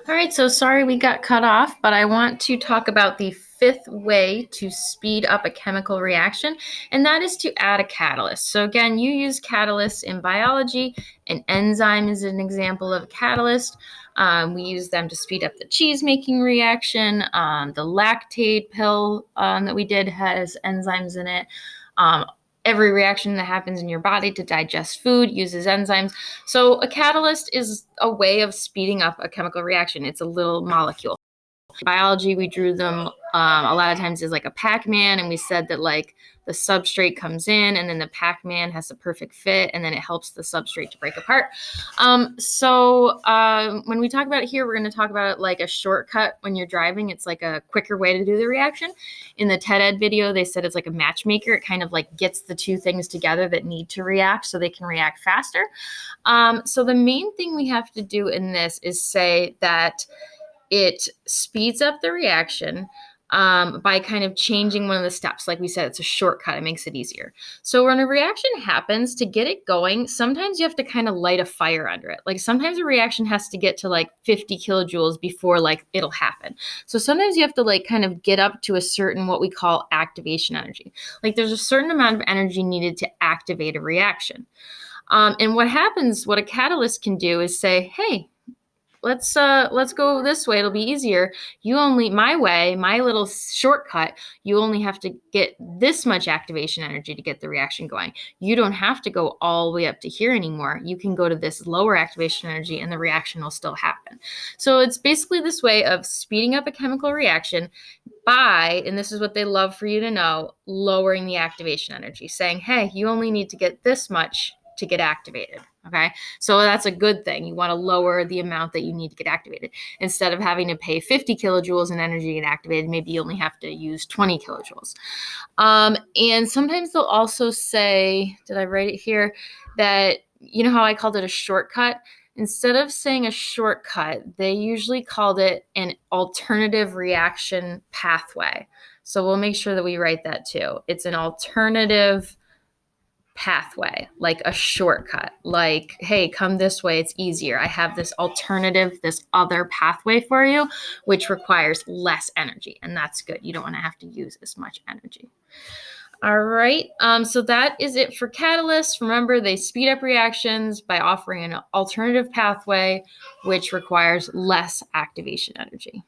All right, so sorry we got cut off, but I want to talk about the fifth way to speed up a chemical reaction, and that is to add a catalyst. So again, you use catalysts in biology. An enzyme is an example of a catalyst. We use them to speed up the cheese making reaction. The lactate pill that we did has enzymes in it. Um, every reaction that happens in your body to digest food uses enzymes. So a catalyst is a way of speeding up a chemical reaction. It's a little molecule. In biology, we drew them a lot of times as like a Pac-Man, and we said that like the substrate comes in and then the Pac-Man has the perfect fit and then it helps the substrate to break apart. When we talk about it here, we're going to talk about it like a shortcut when you're driving. It's like a quicker way to do the reaction. In the TED Ed video, they said it's like a matchmaker. It kind of like gets the two things together that need to react so they can react faster. So the main thing we have to do in this is say that it speeds up the reaction by kind of changing one of the steps. Like we said, it's a shortcut. It makes it easier. So when a reaction happens, to get it going, sometimes you have to kind of light a fire under it. Like sometimes a reaction has to get to like 50 kilojoules before like it'll happen. So sometimes you have to like kind of get up to a certain what we call activation energy. Like there's a certain amount of energy needed to activate a reaction. And what happens, what a catalyst can do is say, hey, let's go this way. It'll be easier. My way, my little shortcut, you only have to get this much activation energy to get the reaction going. You don't have to go all the way up to here anymore. You can go to this lower activation energy and the reaction will still happen. So it's basically this way of speeding up a chemical reaction by, and this is what they love for you to know, lowering the activation energy, saying, hey, you only need to get this much to get activated. Okay. So that's a good thing. You want to lower the amount that you need to get activated. Instead of having to pay 50 kilojoules in energy to get activated, maybe you only have to use 20 kilojoules. And sometimes they'll also say, did I write it here? That, you know how I called it a shortcut? Instead of saying a shortcut, they usually called it an alternative reaction pathway. So we'll make sure that we write that too. It's an alternative pathway, like a shortcut, like, hey, come this way, it's easier. I have this alternative, this other pathway for you, which requires less energy, and that's good. You don't want to have to use as much energy. All right, so that is it for catalysts. Remember, they speed up reactions by offering an alternative pathway, which requires less activation energy.